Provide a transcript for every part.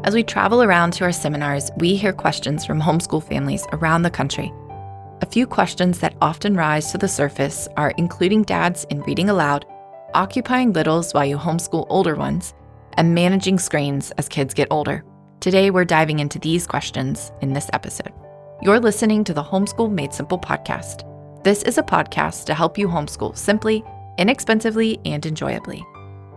As we travel around to our seminars, we hear questions from homeschool families around the country. A few questions that often rise to the surface are including dads in reading aloud, occupying littles while you homeschool older ones, and managing screens as kids get older. Today, we're diving into these questions in this episode. You're listening to the Homeschool Made Simple podcast. This is a podcast to help you homeschool simply, inexpensively, and enjoyably.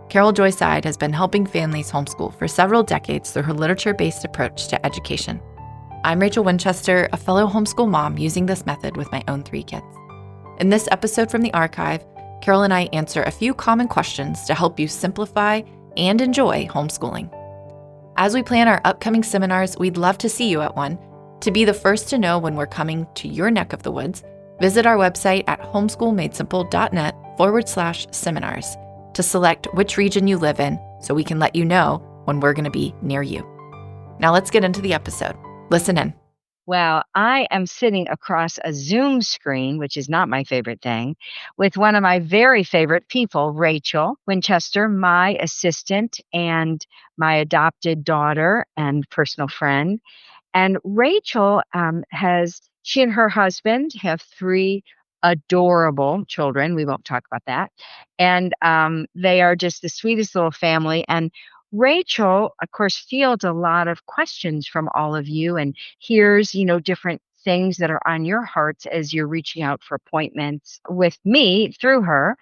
Carole Joy Seid has been helping families homeschool for several decades through her literature-based approach to education. I'm Rachel Winchester, a fellow homeschool mom using this method with my own 3 kids. In this episode from the archive, Carole and I answer a few common questions to help you simplify and enjoy homeschooling. As we plan our upcoming seminars, we'd love to see you at one. To be the first to know when we're coming to your neck of the woods, visit our website at homeschoolmadesimple.net/seminars to select which region you live in so we can let you know when we're going to be near you. Now let's get into the episode. Listen in. Well, I am sitting across a Zoom screen, which is not my favorite thing, with one of my very favorite people, Rachel Winchester, my assistant and my adopted daughter and personal friend. And Rachel she and her husband have 3 adorable children. We won't talk about that. And they are just the sweetest little family. And Rachel, of course, fields a lot of questions from all of you and hears, different things that are on your hearts as you're reaching out for appointments with me through her.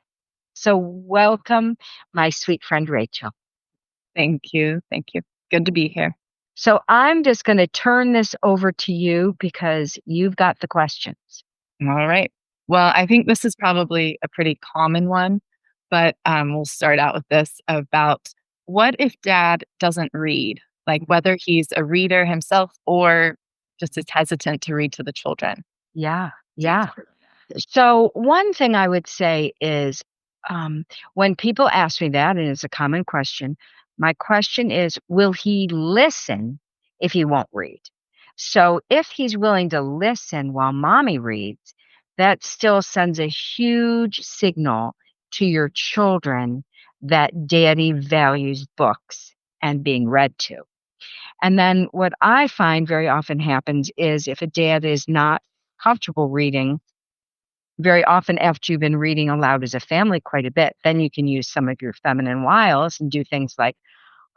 So welcome, my sweet friend, Rachel. Thank you. Thank you. Good to be here. So I'm just going to turn this over to you because you've got the questions. All right. Well, I think this is probably a pretty common one, but we'll start out with this about what if dad doesn't read, like whether he's a reader himself or just is hesitant to read to the children. Yeah. So one thing I would say is when people ask me that, and it's a common question, my question is, will he listen if he won't read? So if he's willing to listen while mommy reads, that still sends a huge signal to your children that daddy values books and being read to. And then what I find very often happens is if a dad is not comfortable reading, very often after you've been reading aloud as a family quite a bit, then you can use some of your feminine wiles and do things like,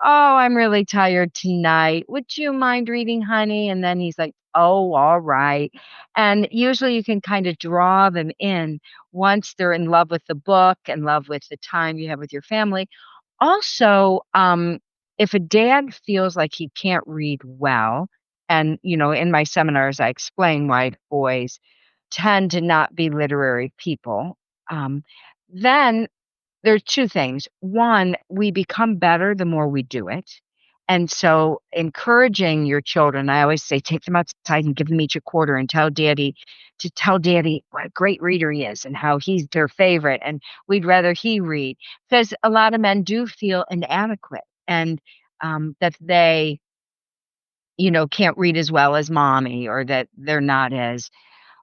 "Oh, I'm really tired tonight. Would you mind reading, honey?" And then he's like, "Oh, all right." And usually you can kind of draw them in once they're in love with the book, in love with the time you have with your family. Also, if a dad feels like he can't read well, and, in my seminars, I explain why boys tend to not be literary people, then there's 2 things. One, we become better the more we do it. And so encouraging your children, I always say, take them outside and give them each a quarter and tell daddy what a great reader he is and how he's their favorite and we'd rather he read. Because a lot of men do feel inadequate and that they, can't read as well as mommy or that they're not as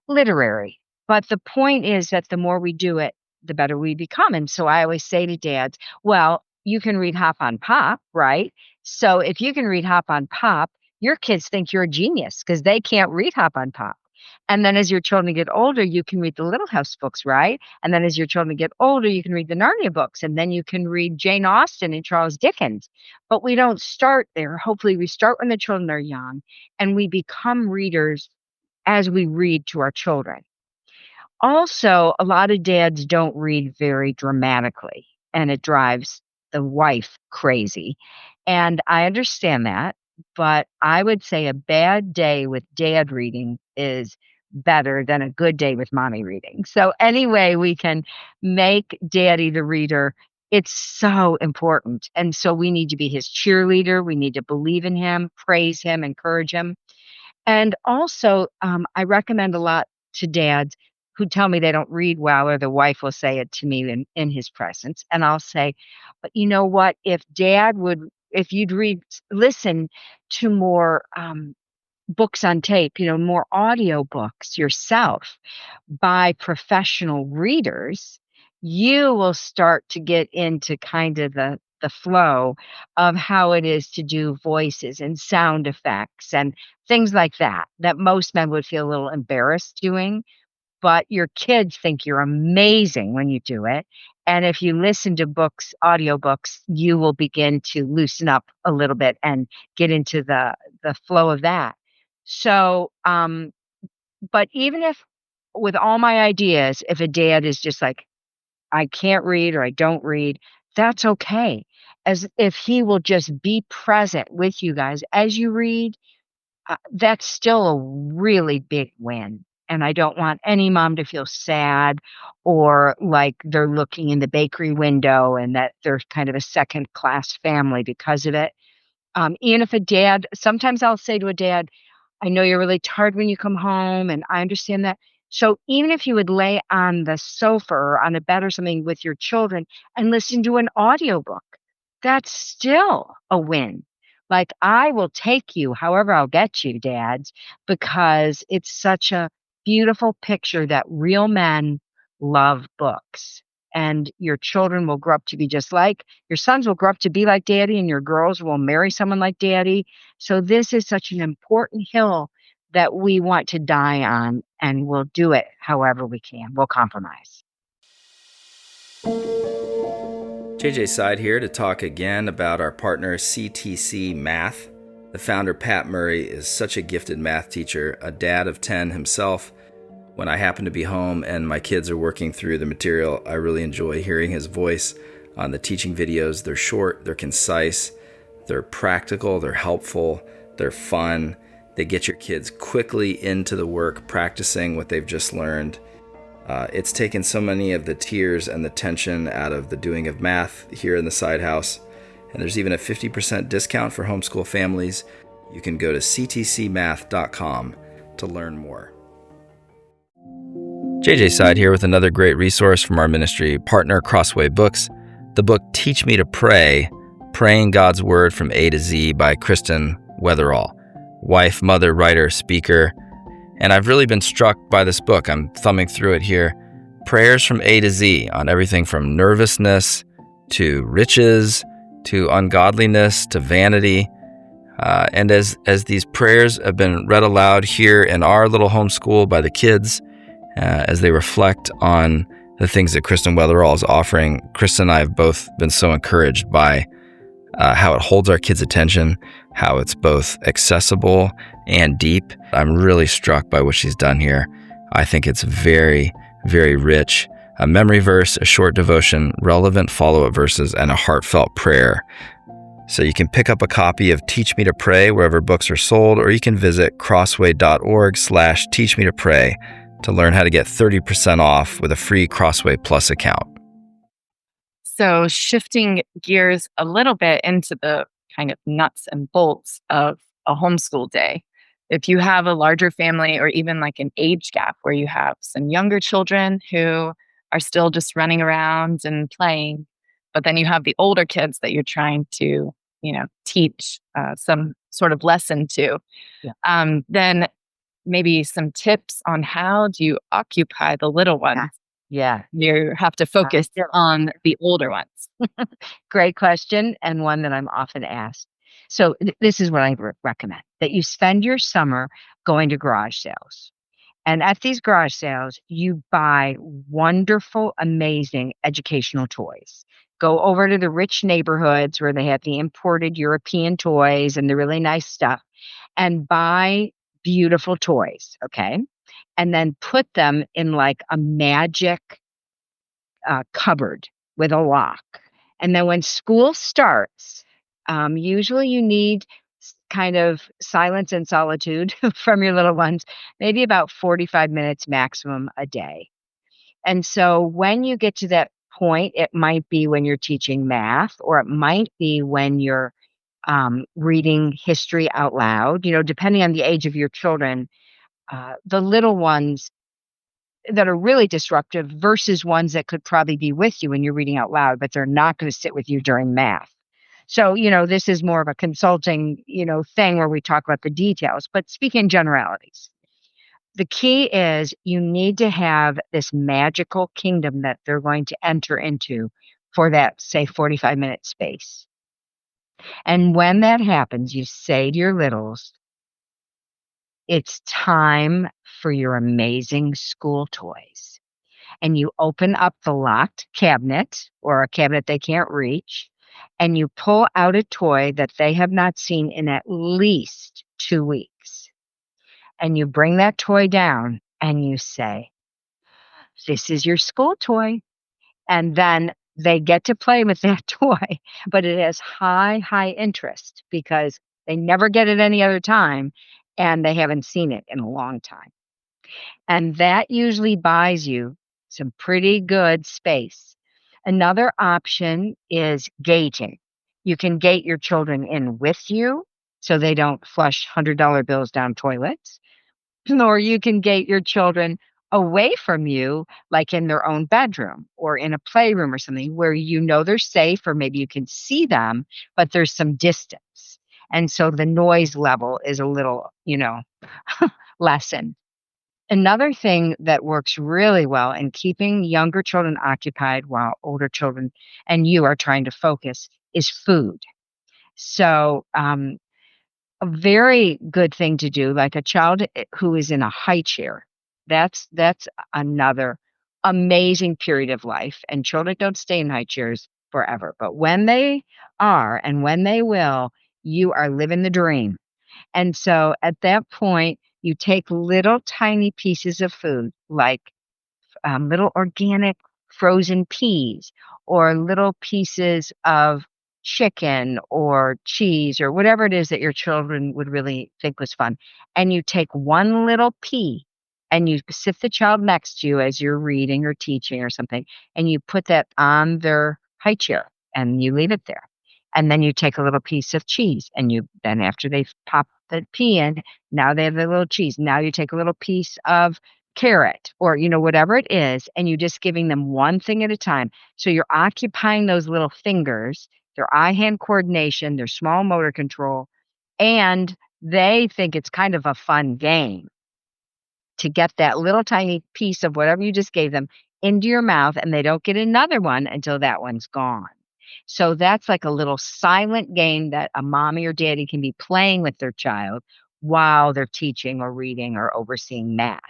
literary. But the point is that the more we do it, the better we become. And so I always say to dads, well, you can read Hop on Pop, right? So if you can read Hop on Pop, your kids think you're a genius because they can't read Hop on Pop. And then as your children get older, you can read the Little House books, right? And then as your children get older, you can read the Narnia books. And then you can read Jane Austen and Charles Dickens. But we don't start there. Hopefully we start when the children are young and we become readers as we read to our children. Also, a lot of dads don't read very dramatically, and it drives the wife crazy. And I understand that, but I would say a bad day with dad reading is better than a good day with mommy reading. So anyway, we can make daddy the reader. It's so important. And so we need to be his cheerleader. We need to believe in him, praise him, encourage him. And also, I recommend a lot to dads who tell me they don't read well, or the wife will say it to me in his presence. And I'll say, but you know what? If you'd listen to more books on tape, more audio books yourself by professional readers, you will start to get into kind of the the flow of how it is to do voices and sound effects and things like that most men would feel a little embarrassed doing, but your kids think you're amazing when you do it. And if you listen to books, audiobooks, you will begin to loosen up a little bit and get into the flow of that. So, but even if with all my ideas, if a dad is just like, I can't read or I don't read, that's okay. As if he will just be present with you guys as you read, that's still a really big win. And I don't want any mom to feel sad or like they're looking in the bakery window and that they're kind of a second class family because of it. Even if a dad, sometimes I'll say to a dad, I know you're really tired when you come home, and I understand that. So even if you would lay on the sofa or on a bed or something with your children and listen to an audiobook, that's still a win. Like, I will take you however I'll get you, dads, because it's such a beautiful picture that real men love books. And your children will grow up to be just like your sons will grow up to be like daddy, and your girls will marry someone like daddy. So this is such an important hill that we want to die on, and we'll do it however we can. We'll compromise. JJ Seid here to talk again about our partner CTC Math. The founder, Pat Murray, is such a gifted math teacher, a dad of 10 himself. When I happen to be home and my kids are working through the material, I really enjoy hearing his voice on the teaching videos. They're short, they're concise, they're practical, they're helpful, they're fun. They get your kids quickly into the work, practicing what they've just learned. It's taken so many of the tears and the tension out of the doing of math here in the Seid house. And there's even a 50% discount for homeschool families. You can go to ctcmath.com to learn more. JJ Seid here with another great resource from our ministry partner, Crossway Books. The book Teach Me to Pray, Praying God's Word from A to Z by Kristen Weatherall. Wife, mother, writer, speaker. And I've really been struck by this book. I'm thumbing through it here. Prayers from A to Z on everything from nervousness to riches to ungodliness to vanity. And as these prayers have been read aloud here in our little homeschool by the kids, as they reflect on the things that Kristen Weatherall is offering, Kristen and I have both been so encouraged by how it holds our kids' attention, how it's both accessible and deep. I'm really struck by what she's done here. I think it's very, very rich. A memory verse, a short devotion, relevant follow-up verses, and a heartfelt prayer. So you can pick up a copy of Teach Me to Pray wherever books are sold, or you can visit crossway.org/teachmetopray to learn how to get 30% off with a free Crossway Plus account. So shifting gears a little bit into the kind of nuts and bolts of a homeschool day. If you have a larger family or even like an age gap where you have some younger children who are still just running around and playing, but then you have the older kids that you're trying to, teach some sort of lesson to, then maybe some tips on how do you occupy the little ones. Yeah. You have to focus on the older ones. Great question, and one that I'm often asked. So this is what I recommend, that you spend your summer going to garage sales. And at these garage sales, you buy wonderful, amazing educational toys. Go over to the rich neighborhoods where they have the imported European toys and the really nice stuff and buy beautiful toys, okay? And then put them in like a magic cupboard with a lock. And then when school starts, usually you need kind of silence and solitude from your little ones, maybe about 45 minutes maximum a day. And so when you get to that point, it might be when you're teaching math, or it might be when you're reading history out loud, depending on the age of your children. The little ones that are really disruptive versus ones that could probably be with you when you're reading out loud, but they're not going to sit with you during math. So, this is more of a consulting, thing where we talk about the details, but speak in generalities. The key is you need to have this magical kingdom that they're going to enter into for that, say, 45-minute space. And when that happens, you say to your littles, it's time for your amazing school toys. And you open up the locked cabinet or a cabinet they can't reach, and you pull out a toy that they have not seen in at least 2 weeks. And you bring that toy down and you say, this is your school toy. And then they get to play with that toy, but it has high, high interest because they never get it any other time and they haven't seen it in a long time. And that usually buys you some pretty good space. Another option is gating. You can gate your children in with you so they don't flush $100 bills down toilets, or you can gate your children away from you, like in their own bedroom or in a playroom or something where you know they're safe, or maybe you can see them, but there's some distance. And so the noise level is a little, lessened. Another thing that works really well in keeping younger children occupied while older children and you are trying to focus is food. So, a very good thing to do, like a child who is in a high chair, that's another amazing period of life. And children don't stay in high chairs forever, but when they are and when they will, you are living the dream. And so at that point, you take little tiny pieces of food, like little organic frozen peas or little pieces of chicken or cheese or whatever it is that your children would really think was fun. And you take one little pea and you sit the child next to you as you're reading or teaching or something, and you put that on their high chair and you leave it there. And then you take a little piece of cheese and then after they've popped the pea in, now they have the little cheese. Now you take a little piece of carrot or, whatever it is, and you're just giving them one thing at a time. So you're occupying those little fingers, their eye-hand coordination, their small motor control, and they think it's kind of a fun game to get that little tiny piece of whatever you just gave them into your mouth, and they don't get another one until that one's gone. So that's like a little silent game that a mommy or daddy can be playing with their child while they're teaching or reading or overseeing math.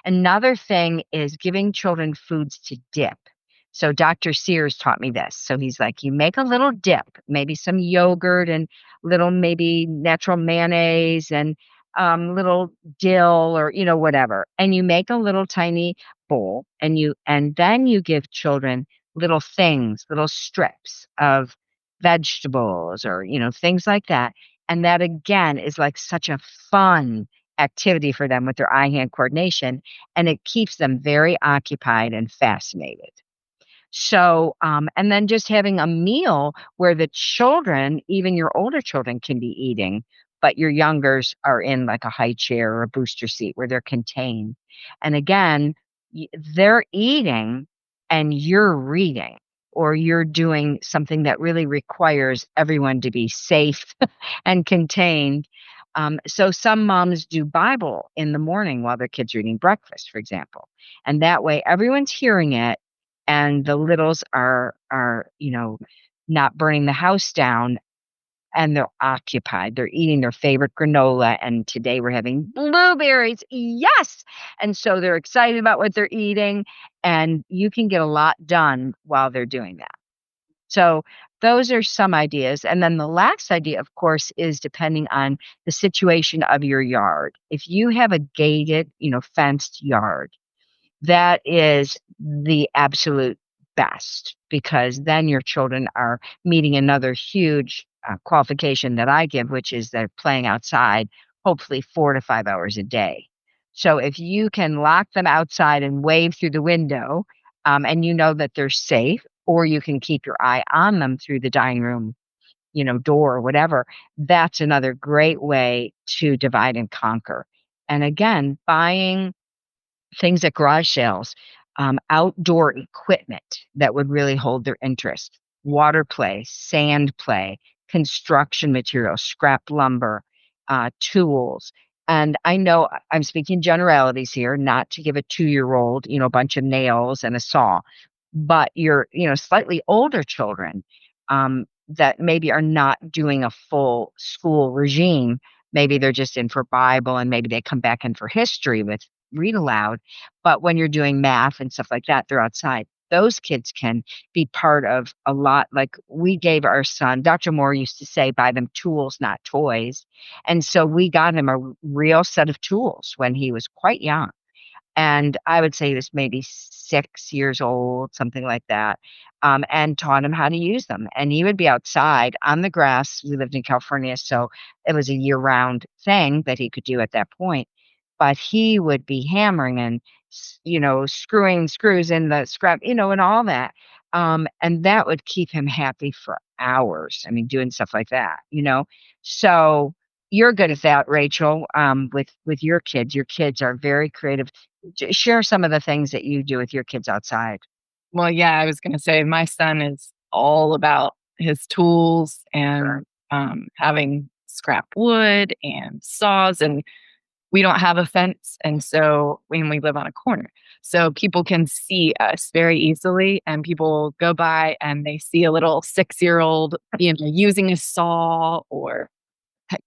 Another thing is giving children foods to dip. So Dr. Sears taught me this. So he's like, you make a little dip, maybe some yogurt and little maybe natural mayonnaise and little dill or whatever, and you make a little tiny bowl, and then you give children little things, little strips of vegetables or things like that, and that again is like such a fun activity for them with their eye-hand coordination, and it keeps them very occupied and fascinated. So, and then just having a meal where the children, even your older children, can be eating, but your youngers are in like a high chair or a booster seat where they're contained. And again, they're eating and you're reading, or you're doing something that really requires everyone to be safe and contained. So some moms do Bible in the morning while their kids are eating breakfast, for example. And that way everyone's hearing it and the littles are not burning the house down, and they're occupied. They're eating their favorite granola, and today we're having blueberries. Yes! And so they're excited about what they're eating, and you can get a lot done while they're doing that. So those are some ideas. And then the last idea, of course, is depending on the situation of your yard. If you have a gated, fenced yard, that is the absolute best, because then your children are meeting another huge qualification that I give, which is they're playing outside, hopefully 4 to 5 hours a day. So if you can lock them outside and wave through the window, and you know that they're safe, or you can keep your eye on them through the dining room, door or whatever, that's another great way to divide and conquer. And again, buying things at garage sales, outdoor equipment that would really hold their interest, water play, sand play, construction materials, scrap lumber, tools. And I know I'm speaking generalities here, not to give a 2-year-old, a bunch of nails and a saw, but your, slightly older children, that maybe are not doing a full school regime. Maybe they're just in for Bible and maybe they come back in for history with read aloud. But when you're doing math and stuff like that, they're outside. Those kids can be part of a lot. Like we gave our son, Dr. Moore used to say, buy them tools, not toys. And so we got him a real set of tools when he was quite young. And I would say he was maybe 6 years old, something like that, and taught him how to use them. And he would be outside on the grass. We lived in California, so it was a year-round thing that he could do at that point. But he would be hammering and, screwing screws in the scrap, and all that. And that would keep him happy for hours. I mean, doing stuff like that. So you're good at that, Rachel, with your kids. Your kids are very creative. Share some of the things that you do with your kids outside. Well, yeah, I was going to say my son is all about his tools and having scrap wood and saws, and we don't have a fence, and so when we live on a corner, so people can see us very easily, and people go by and they see a little 6-year-old, using a saw or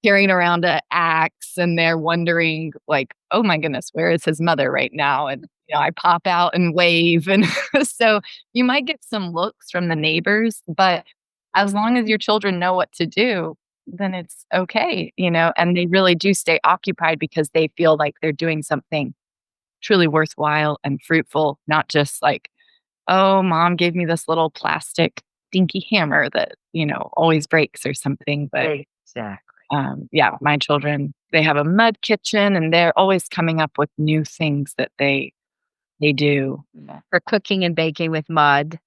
carrying around an axe, and they're wondering like, oh my goodness, where is his mother right now? And I pop out and wave, and so you might get some looks from the neighbors, but as long as your children know what to do, then it's okay, and they really do stay occupied because they feel like they're doing something truly worthwhile and fruitful, not just like, oh, mom gave me this little plastic dinky hammer that always breaks or something. But Exactly. yeah, my children, they have a mud kitchen, and they're always coming up with new things that they do. For cooking and baking with mud.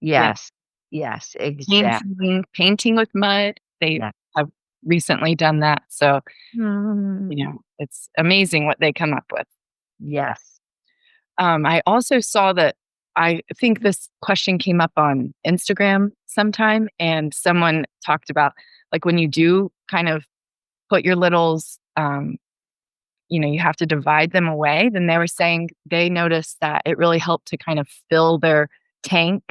Yeah. Yes. Yes, exactly. Painting with mud. They Yeah. have recently done that. So, Mm, it's amazing what they come up with. yes. I also saw that I think this question came up on Instagram sometime, and someone talked about like when you do kind of put your littles, you have to divide them away. Then they were saying they noticed that it really helped to kind of fill their tank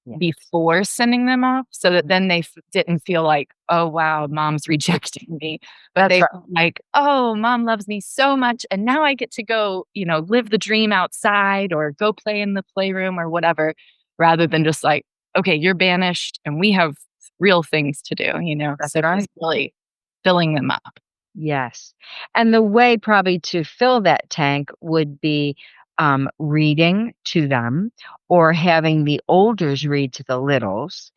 Yeah. before sending them off, so that then they didn't feel like, oh wow, mom's rejecting me, but That's they right. felt like, oh, mom loves me so much, and now I get to go, live the dream outside or go play in the playroom or whatever, rather than just like, okay, you're banished and we have real things to do. That's So right. just really filling them up. Yes. And the way probably to fill that tank would be reading to them or having the olders read to the littles,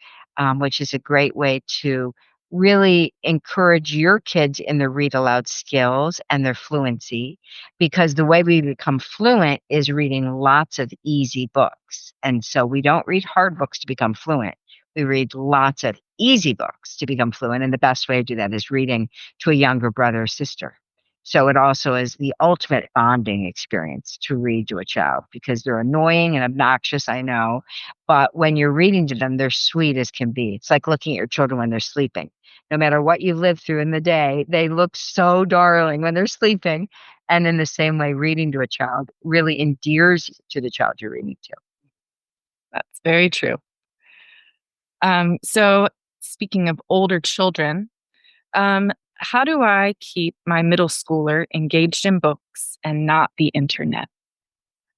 which is a great way to really encourage your kids in their read aloud skills and their fluency. Because the way we become fluent is reading lots of easy books. And so we don't read hard books to become fluent. We read lots of easy books to become fluent. And the best way to do that is reading to a younger brother or sister. So it also is the ultimate bonding experience to read to a child because they're annoying and obnoxious, I know. But when you're reading to them, they're sweet as can be. It's like looking at your children when they're sleeping. No matter what you've lived through in the day, they look so darling when they're sleeping. And in the same way, reading to a child really endears you to the child you're reading to. That's very true. So speaking of older children, how do I keep my middle schooler engaged in books and not the internet?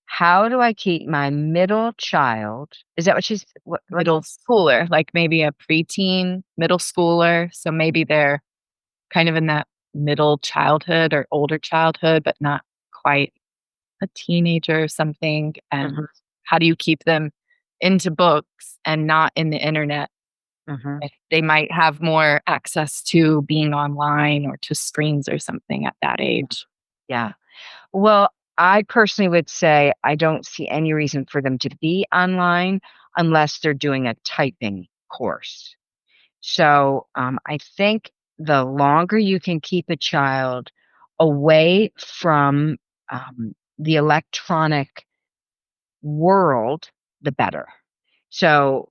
How do I keep my middle child? Is that what she's what? Middle schooler, like maybe a preteen middle schooler. So maybe they're kind of in that middle childhood or older childhood, but not quite a teenager or something. And Mhm, how do you keep them into books and not in the internet? mhm. If they might have more access to being online or to screens or something at that age. Yeah. Well, I personally would say I don't see any reason for them to be online unless they're doing a typing course. So I think the longer you can keep a child away from the electronic world, the better. So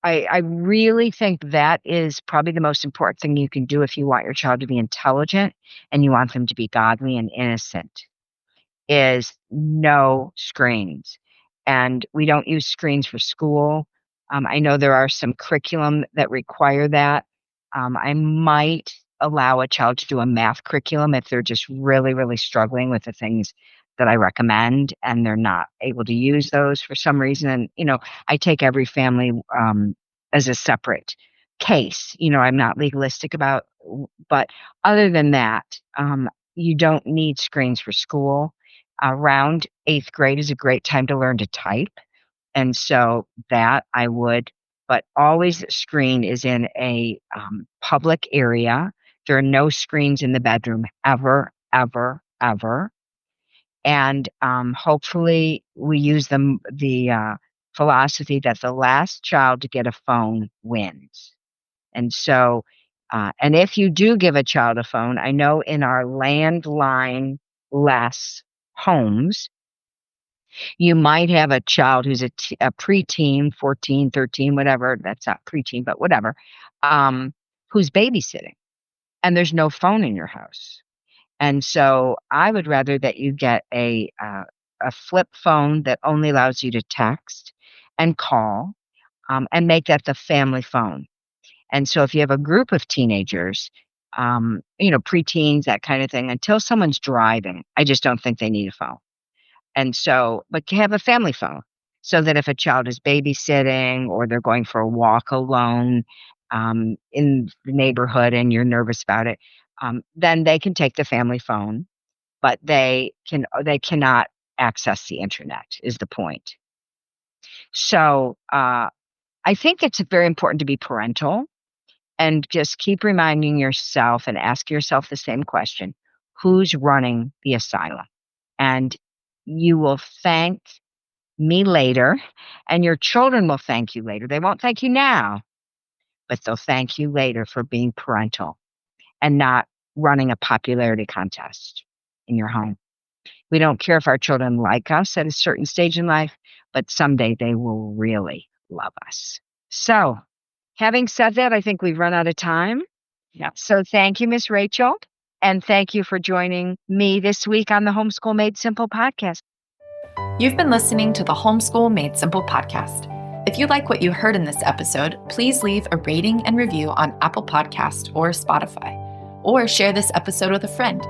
I really think that is probably the most important thing you can do if you want your child to be intelligent and you want them to be godly and innocent is no screens. and we don't use screens for school. I know there are some curriculum that require that. I might allow a child to do a math curriculum if they're just really, really struggling with the things that I recommend and they're not able to use those for some reason. And, I take every family as a separate case. I'm not legalistic about, but other than that, you don't need screens for school. Around 8th grade is a great time to learn to type. And so that I would, but always the screen is in a public area. There are no screens in the bedroom ever, ever, ever. And hopefully we use the philosophy that the last child to get a phone wins. And so, and if you do give a child a phone, I know in our landline-less homes, you might have a child who's a preteen, 14, 13, whatever. That's not preteen, but whatever, who's babysitting, and there's no phone in your house. And so I would rather that you get a flip phone that only allows you to text and call, and make that the family phone. And so if you have a group of teenagers, preteens, that kind of thing, until someone's driving, I just don't think they need a phone. And so, but have a family phone so that if a child is babysitting or they're going for a walk alone in the neighborhood and you're nervous about it, then they can take the family phone, but they cannot access the internet is the point. So I think it's very important to be parental and just keep reminding yourself and ask yourself the same question: who's running the asylum? And you will thank me later, and your children will thank you later. They won't thank you now, but they'll thank you later for being parental and not running a popularity contest in your home. We don't care if our children like us at a certain stage in life, but someday they will really love us. So, having said that, I think we've run out of time. Yeah. So thank you, Miss Rachel. And thank you for joining me this week on the Homeschool Made Simple podcast. You've been listening to the Homeschool Made Simple podcast. If you like what you heard in this episode, please leave a rating and review on Apple Podcast or Spotify, or share this episode with a friend.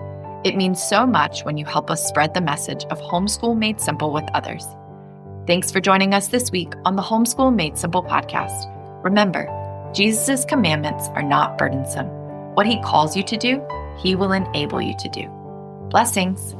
It means so much when you help us spread the message of Homeschool Made Simple with others. Thanks for joining us this week on the Homeschool Made Simple podcast. Remember, Jesus' commandments are not burdensome. What he calls you to do, he will enable you to do. Blessings.